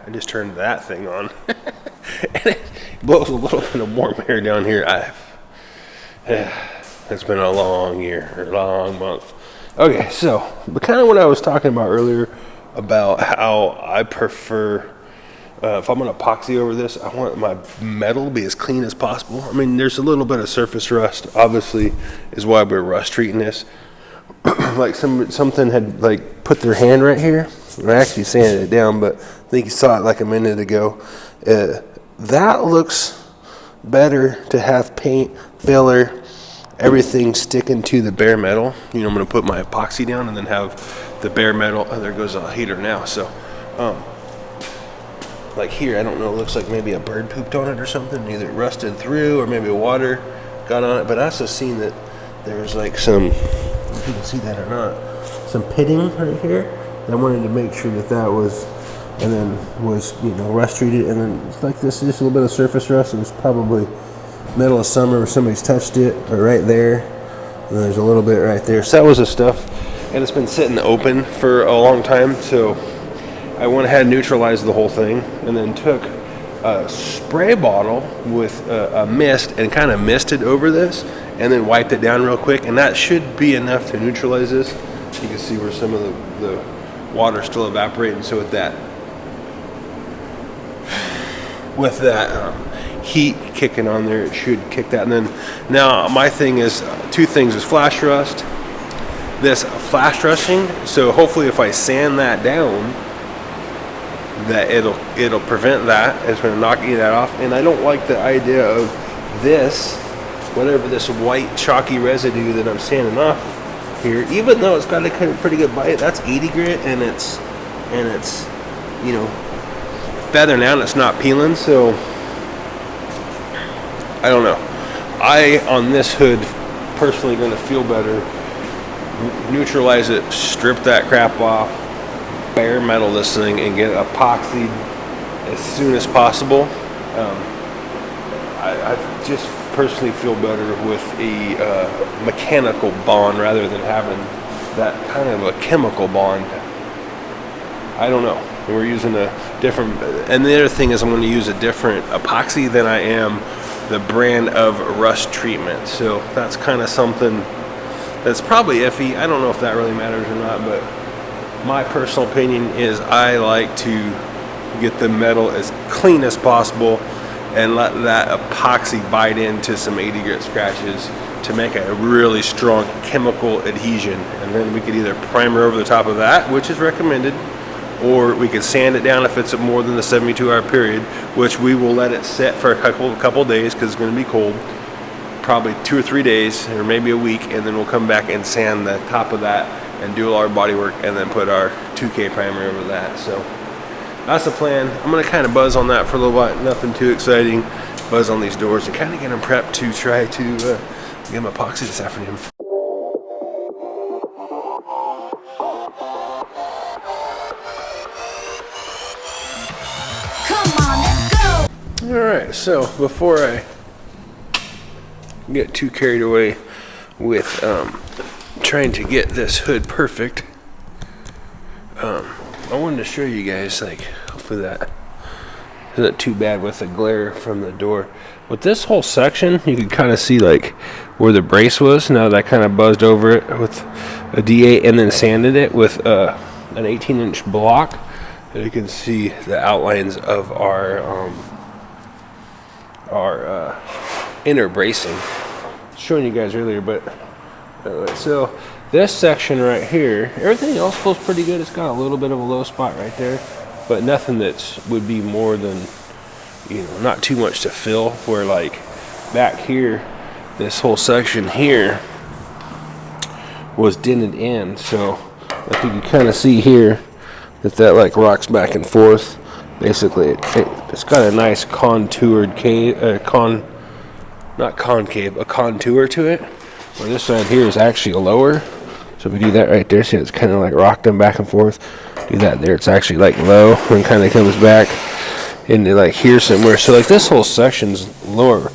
I just turned that thing on. And it blows a little bit of warm air down here. It's been a long year, or long month. Okay, so, but kind of what I was talking about earlier about how I prefer, if I'm going to epoxy over this, I want my metal to be as clean as possible. I mean, there's a little bit of surface rust, obviously, is why we're rust treating this. Like something had like put their hand right here. I actually sanded it down, but I think you saw it like a minute ago. That looks better to have paint, filler, everything sticking to the bare metal. You know, I'm going to put my epoxy down and then have the bare metal. Oh, there goes a heater now. So, like here, I don't know, it looks like maybe a bird pooped on it or something. Either it rusted through or maybe water got on it. But I also seen that there was like some, if you can see that or not, some pitting right here. I wanted to make sure that that was, and then was, you know, rust treated. And then it's like this, just a little bit of surface rust. It was probably middle of summer where somebody's touched it, or right there. And there's a little bit right there. So that was the stuff. And it's been sitting open for a long time. So I went ahead and neutralized the whole thing, and then took a spray bottle with a mist and kind of misted over this, and then wiped it down real quick, and that should be enough to neutralize this. You can see where some of the water's still evaporating. So with that heat kicking on there, it should kick that. And then now my thing is two things: is flash rust, this flash rushing. So hopefully if I sand that down, that it'll prevent that. It's going to knock any of that off. And I don't like the idea of this, whatever this white chalky residue that I'm sanding off here, even though it's got a kind of pretty good bite. That's 80 grit, and it's you know, feathering out, and it's not peeling. So I don't know. On this hood, personally going to feel better. Neutralize it, strip that crap off, bare metal this thing, and get epoxied as soon as possible. I just personally feel better with a mechanical bond rather than having that kind of a chemical bond. I don't know. We're using a different, and the other thing is I'm going to use a different epoxy than I am the brand of rust treatment. So that's kind of something that's probably iffy. I don't know if that really matters or not, but my personal opinion is I like to get the metal as clean as possible and let that epoxy bite into some 80 grit scratches to make a really strong chemical adhesion. And then we could either primer over the top of that, which is recommended, or we could sand it down if it's more than the 72-hour period, which we will let it set for a couple days because it's going to be cold, probably 2 or 3 days or maybe a week, and then we'll come back and sand the top of that and do all our body work and then put our 2K primer over that. So that's the plan. I'm going to kind of buzz on that for a little while, nothing too exciting. Buzz on these doors and kind of get them prepped to try to get them epoxy this afternoon. Alright, so before I get too carried away with trying to get this hood perfect, I wanted to show you guys, like, hopefully that isn't too bad with the glare from the door. With this whole section, you can kind of see like where the brace was. Now that I kind of buzzed over it with a D8 and then sanded it with an 18-inch block. And you can see the outlines of our inner bracing. Showing you guys earlier, but so this section right here, everything else feels pretty good. It's got a little bit of a low spot right there, but nothing that would be more than, you know, not too much to fill. Where like back here, this whole section here was dented in, so if you can kind of see here that like rocks back and forth. Basically, it's got a nice contoured a contour to it. Where this side here is actually lower. So if we do that right there, see it's kind of like rocked them back and forth. Do that there, it's actually like low and kind of comes back into like here somewhere. So like this whole section's low.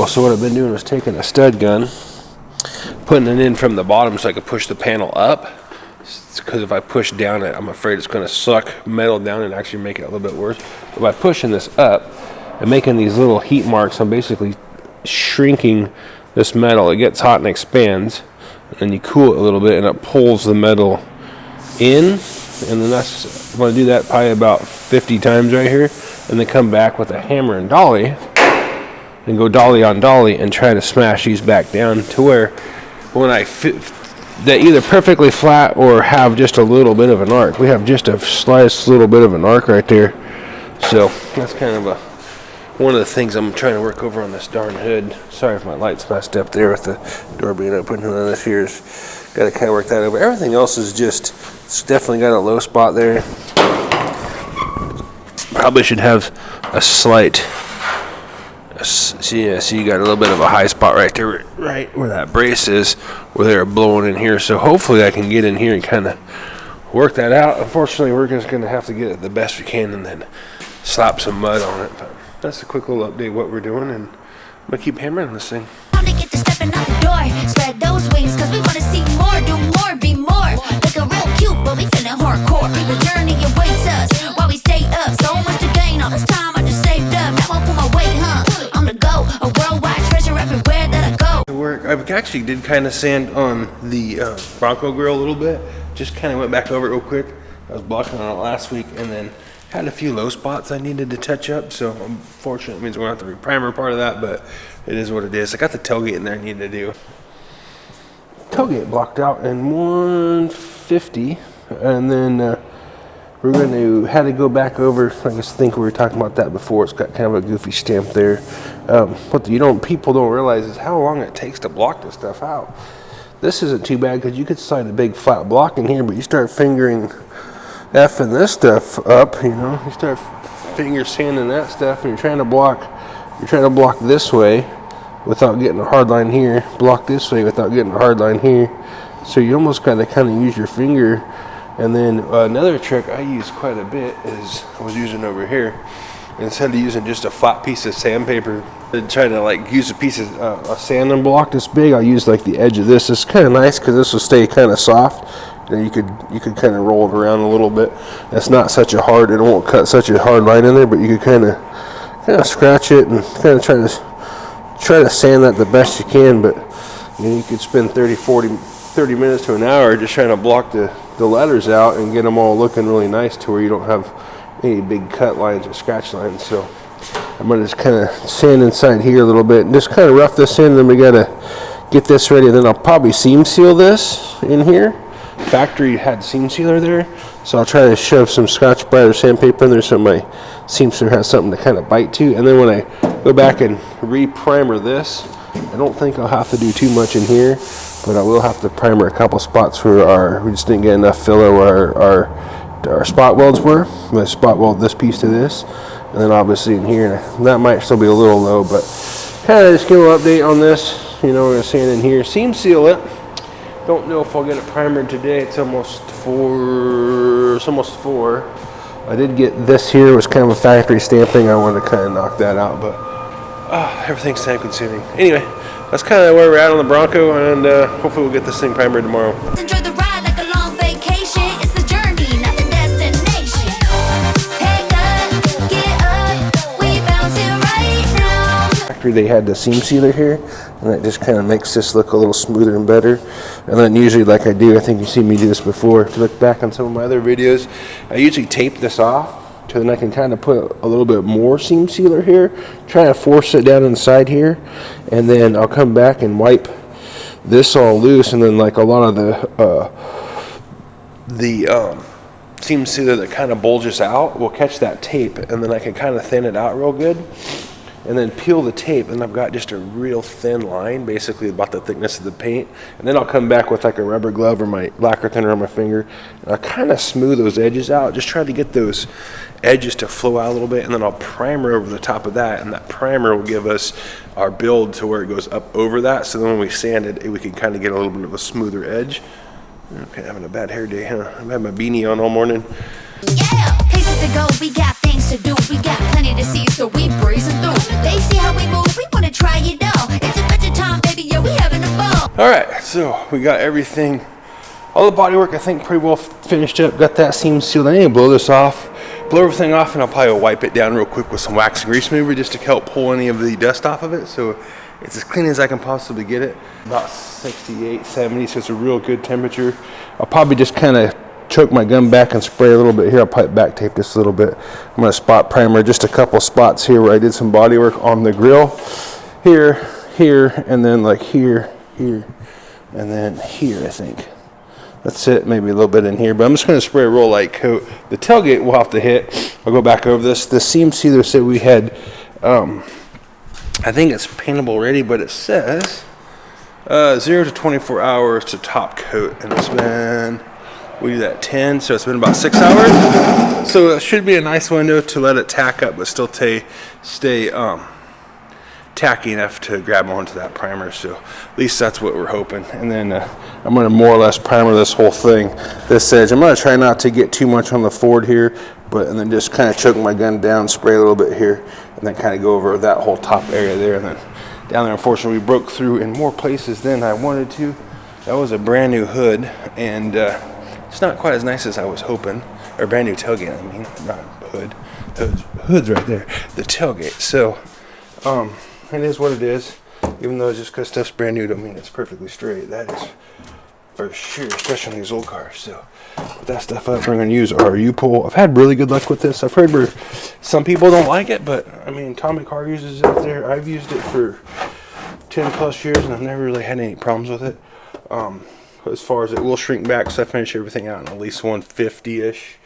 So what I've been doing is taking a stud gun, putting it in from the bottom so I could push the panel up. because if I push down it, I'm afraid it's going to suck metal down and actually make it a little bit worse. But by pushing this up and making these little heat marks, I'm basically shrinking this metal. It gets hot and expands, and then you cool it a little bit and it pulls the metal in. And then I'm going to do that probably about 50 times right here, and then come back with a hammer and dolly and go dolly on dolly and try to smash these back down to where when I fit, they either perfectly flat or have just a little bit of an arc. We have just a slightest little bit of an arc right there. So that's kind of one of the things I'm trying to work over on this darn hood. Sorry if my light's messed up there with the door being open. And then this here's got to kind of work that over. Everything else is just, it's definitely got a low spot there. Probably should have a slight, see you got a little bit of a high spot right there, right where that brace is, where they're blowing in here. So hopefully I can get in here and kind of work that out. Unfortunately, we're just going to have to get it the best we can and then slap some mud on it. But that's a quick little update what we're doing, and I'm going to keep hammering on this thing. Time to get to stepping out the door, spread those wings, cause we want to see more, do more, be more. Like a real cute, but we feeling hardcore. The journey awaits us while we stay up. So much to gain, all this time I just saved up. Now I'll put my weight, on the go. A worldwide treasure everywhere that I go. I actually did kind of sand on the Bronco grill a little bit. Just kind of went back over it real quick. I was blocking on it last week, and then had a few low spots I needed to touch up. So unfortunately, it means we're going to have to reprimer part of that, but it is what it is. I got the tailgate in there I needed to do. Tailgate blocked out in 150, and then we're going to had to go back over. I think we were talking about that before. It's got kind of a goofy stamp there. What people don't realize is how long it takes to block this stuff out. This isn't too bad because you could slide a big flat block in here, but you start fingering effing this stuff up, you know. You start finger sanding that stuff, and you're trying to block this way without getting a hard line here, block this way without getting a hard line here. So you almost got to kind of use your finger. And then another trick I use quite a bit is I was using over here. Instead of using just a flat piece of sandpaper, and trying to like use a piece of a sanding block this big, I'll use like the edge of this. It's kind of nice because this will stay kind of soft. And you could kind of roll it around a little bit. It's not such a hard, it won't cut such a hard line in there, but you could kind of scratch it and kind of try to sand that the best you can. But you know, you could spend 30 minutes to an hour just trying to block the letters out and get them all looking really nice to where you don't have any big cut lines or scratch lines. So I'm going to just kind of sand inside here a little bit and just kind of rough this in. Then we got to get this ready, and then I'll probably seam seal this in here. Factory had seam sealer there, so I'll try to shove some Scotch-Brite or sandpaper in there so my seam sealer has something to kind of bite to. And then when I go back and re-primer this, I don't think I'll have to do too much in here, but I will have to primer a couple spots where we just didn't get enough filler where our spot welds were. I'm going to spot weld this piece to this, and then obviously in here, that might still be a little low, but kind of just give an update on this. You know, we're going to sand in here, seam seal it. Don't know if I'll get it primered today. It's almost 4. I did get this here. It was kind of a factory stamping. I wanted to kind of knock that out, but everything's time consuming. Anyway, that's kind of where we're at on the Bronco, and hopefully we'll get this thing primered tomorrow. Enjoy the ride like a long vacation. It's the journey, not the destination. Hang up, get up, we bounce it right now. Factory, they had the seam sealer here, and that just kind of makes this look a little smoother and better. And then usually, like I do, I think you've seen me do this before. If you look back on some of my other videos, I usually tape this off so then I can kind of put a little bit more seam sealer here, try to force it down inside here, and then I'll come back and wipe this all loose, and then like a lot of the seam sealer that kind of bulges out will catch that tape, and then I can kind of thin it out real good. And then peel the tape, and I've got just a real thin line, basically about the thickness of the paint. And then I'll come back with like a rubber glove or my lacquer thinner on my finger, and I'll kind of smooth those edges out, just try to get those edges to flow out a little bit, and then I'll primer over the top of that, and that primer will give us our build to where it goes up over that, so then when we sand it, we can kind of get a little bit of a smoother edge. Okay, having a bad hair day, huh? I've had my beanie on all morning. Yeah, places to go, we got things to do, we got plenty to see, so we breezing through. They see how we move, we wanna try it out. It's a budget time, baby, yeah, we having a ball. All right, so we got everything all the bodywork I think pretty well finished up. Got that seam sealed. I need to blow this off, blow everything off, and I'll probably wipe it down real quick with some wax and grease remover just to help pull any of the dust off of it. So it's as clean as I can possibly get it. About 68, 70, so it's a real good temperature. I'll probably just kind of choke my gun back and spray a little bit here. I'll probably back tape this a little bit. I'm going to spot primer just a couple spots here where I did some body work on the grill. Here, here, and then like here, here, and then here, I think. That's it, maybe a little bit in here, but I'm just going to spray a real light coat. The tailgate will have to hit. I'll go back over this. The seam sealer said we had, I think it's paintable ready, but it says 0 to 24 hours to top coat, and it's been, we do that 10, so it's been about 6 hours. So it should be a nice window to let it tack up, but still stay tacky enough to grab onto that primer. So at least that's what we're hoping. And then I'm going to more or less primer this whole thing, this edge. I'm going to try not to get too much on the Ford here, and then just kind of choke my gun down, spray a little bit here, and then kind of go over that whole top area there. And then down there, unfortunately, we broke through in more places than I wanted to. That was a brand new hood, and it's not quite as nice as I was hoping. Or brand new tailgate, I mean, not hood. Hood's right there, the tailgate. So it is what it is. Even though just because stuff's brand new don't mean it's perfectly straight. That is for sure, especially on these old cars. So put that stuff up. We're going to use our U-pull. I've had really good luck with this. I've heard where some people don't like it, but I mean, Tommy Car uses it there. I've used it for 10 plus years and I've never really had any problems with it. As far as it will shrink back, so I finish everything out in at least 150-ish,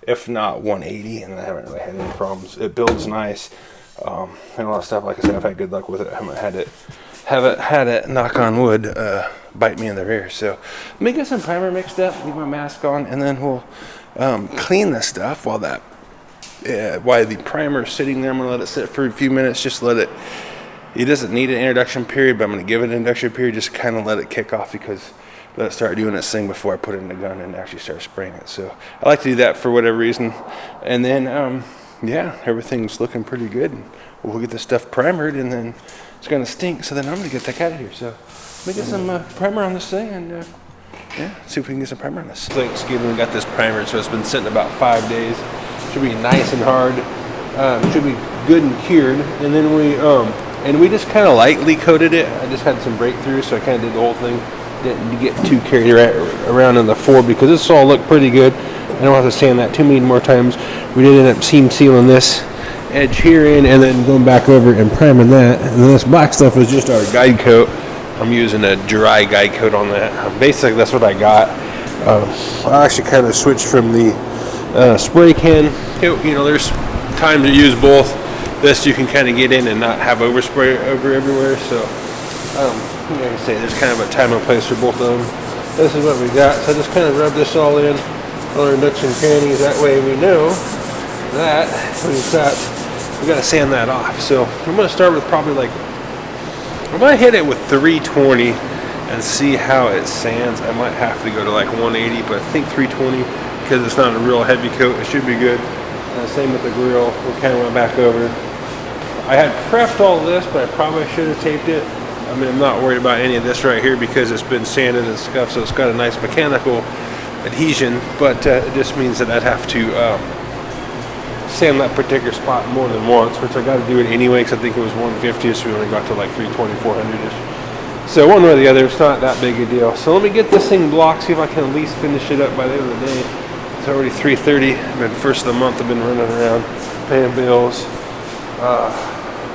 if not 180, and I haven't really had any problems. It builds nice. And a lot of stuff, like I said, I've had good luck with it. I haven't had it, knock on wood, bite me in the rear. So let me get some primer mixed up, get my mask on, and then we'll clean this stuff while the primer is sitting there. I'm going to let it sit for a few minutes, just let it, it doesn't need an introduction period, but I'm going to give it an introduction period, just kind of let it kick off, because let it start doing its thing before I put it in the gun and actually start spraying it. So I like to do that for whatever reason. And then yeah, everything's looking pretty good. We'll get this stuff primered, and then it's gonna stink. So then I'm gonna get the heck out of here. So let me get some primer on this thing, and yeah, see if we can get some primer on this. Thanksgiving, we got this primer, so it's been sitting about 5 days. Should be nice and hard. Should be good and cured. And then we just kind of lightly coated it. I just had some breakthroughs, so I kind of did the whole thing. Didn't get too carried around in the Ford, because this all looked pretty good. I don't have to sand that too many more times. We did end up seam sealing this edge here in, and then going back over and priming that. And then this black stuff is just our guide coat. I'm using a dry guide coat on that. Basically, that's what I got. I actually kind of switched from the spray can. You know, there's times to use both. This you can kind of get in and not have overspray over everywhere. So like I say, there's kind of a time and place for both of them. This is what we got. So I just kind of rub this all in on our nooks and crannies. That way we know that we got to sand that off. So I'm going to start with probably I'm going to hit it with 320 and see how it sands. I might have to go to like 180, but I think 320, because it's not a real heavy coat, it should be good. Same with the grill. We kind of went back over. I had prepped all this, but I probably should have taped it. I mean, I'm not worried about any of this right here because it's been sanded and scuffed, so it's got a nice mechanical adhesion, but it just means that I'd have to sand that particular spot more than once, which I got to do it anyway, because I think it was 150, so we only got to like 320, 400-ish. So one way or the other, it's not that big a deal. So let me get this thing blocked, see if I can at least finish it up by the end of the day. It's already 3:30. I've been first of the month. I've been running around, paying bills,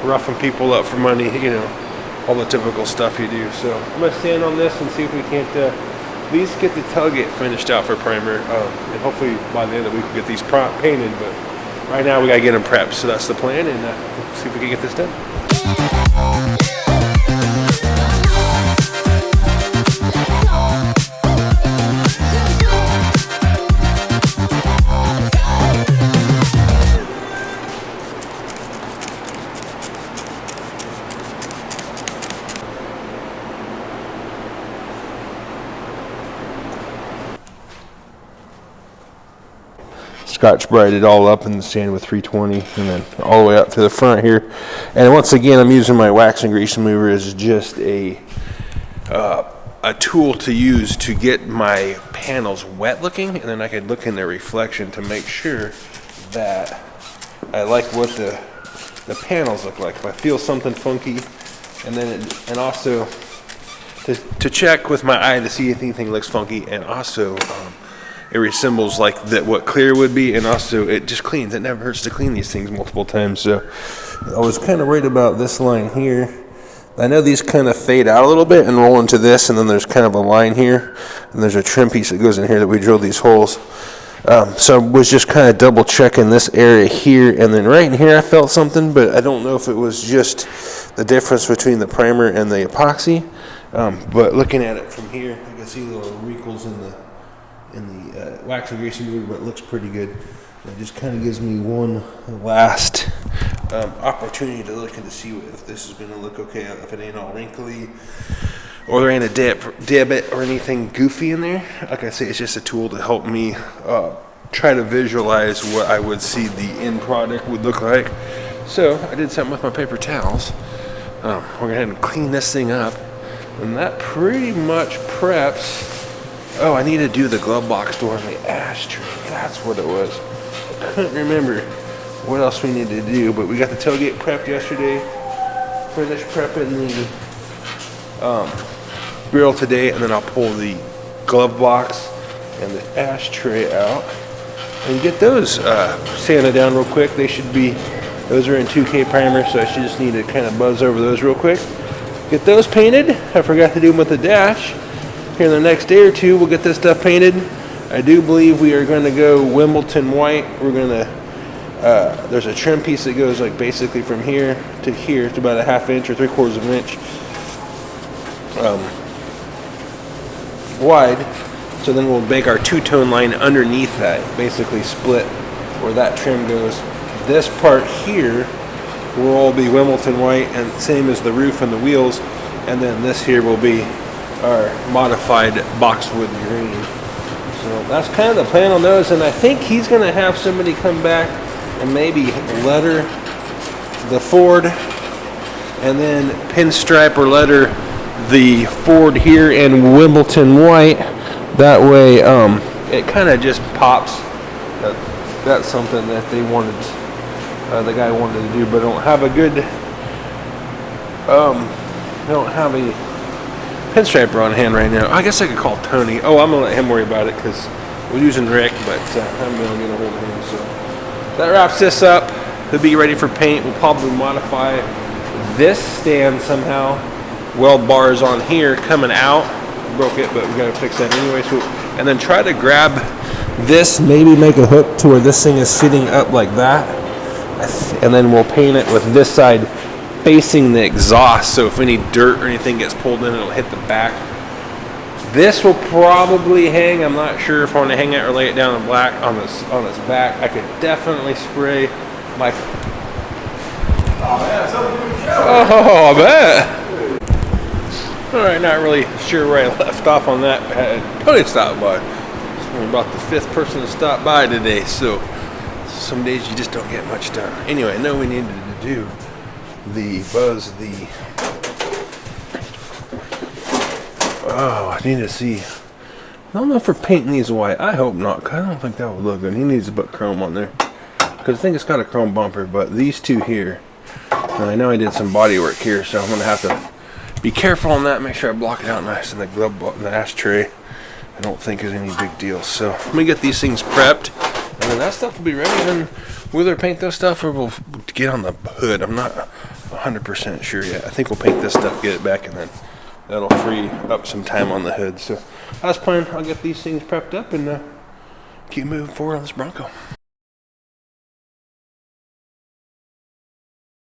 roughing people up for money, you know, all the typical stuff you do. So I'm gonna stand on this and see if we can't at least get the tailgate finished out for primer, and hopefully by the end of the week we'll get these painted. But right now we gotta get them prepped, so that's the plan, and we'll see if we can get this done. Scotch brighted it all up in the sand with 320, and then all the way up to the front here. And once again, I'm using my wax and grease remover as just a a tool to use to get my panels wet looking, and then I could look in their reflection to make sure that I like what the panels look like. If I feel something funky, and then and also to check with my eye to see if anything looks funky, and also it resembles like what clear would be, and also it just cleans. It never hurts to clean these things multiple times. So I was kind of worried about this line here. I know these kind of fade out a little bit and roll into this, and then there's kind of a line here, and there's a trim piece that goes in here that we drilled these holes. So I was just kind of double checking this area here, and then right in here I felt something, but I don't know if it was just the difference between the primer and the epoxy. But looking at it from here, I can see little wrinkles in the wax and grease remover, but it looks pretty good. It just kind of gives me one last opportunity to look and to see if this is going to look okay, if it ain't all wrinkly, or there ain't a debit or anything goofy in there. Like I say, it's just a tool to help me try to visualize what I would see the end product would look like. So I did something with my paper towels. We're going to go ahead and clean this thing up, and that pretty much preps. Oh, I need to do the glove box door and the ashtray. That's what it was. I couldn't remember what else we needed to do, but we got the tailgate prepped yesterday. Finished prepping the grill today, and then I'll pull the glove box and the ashtray out and get those sanded down real quick. They should be, those are in 2K primer, so I should just need to kind of buzz over those real quick. Get those painted. I forgot to do them with the dash. Here in the next day or two, we'll get this stuff painted. I do believe we are going to go Wimbledon white. We're going to, there's a trim piece that goes like basically from here to here. It's about a 1/2 inch or 3/4 of an inch wide. So then we'll make our two-tone line underneath that, basically split where that trim goes. This part here will all be Wimbledon white, and same as the roof and the wheels. And then this here will be our modified boxwood green. So that's kind of the plan on those, and I think he's going to have somebody come back and maybe letter the Ford, and then pinstripe or letter the Ford here in Wimbledon white. That way it kind of just pops. That's something that they wanted, the guy wanted to do, but don't have a good don't have a pinstriper on hand right now. I guess I could call Tony. Oh, I'm gonna let him worry about it because we're using Rick, but I'm gonna get a hold of him. So that wraps this up. He'll be ready for paint. We'll probably modify this stand somehow. Weld bars on here coming out. Broke it, but we gotta fix that anyway. So, and then try to grab this, maybe make a hook to where this thing is sitting up like that, and then we'll paint it with this side facing the exhaust, so if any dirt or anything gets pulled in, it'll hit the back. This will probably hang. I'm not sure if I want to hang it or lay it down in black on its back. I could definitely spray my. Oh, I bet. All right, not really sure where I left off on that. Tony stopped by. We're about the 5th person to stop by today, so some days you just don't get much done. Anyway, I know we needed to do I need to see. I don't know if we're painting these white. I hope not, because I don't think that would look good. He needs to put chrome on there, because I think it's got a chrome bumper. But these two here, and I know I did some body work here, so I'm going to have to be careful on that. Make sure I block it out nice in the glove box, the ashtray. I don't think is any big deal. So let me get these things prepped, and then that stuff will be ready. And we'll either paint those stuff or we'll get on the hood. I'm not 100% sure yet. I think we'll paint this stuff, get it back, and then that'll free up some time on the hood. So that's plan. I'll get these things prepped up and keep moving forward on this Bronco.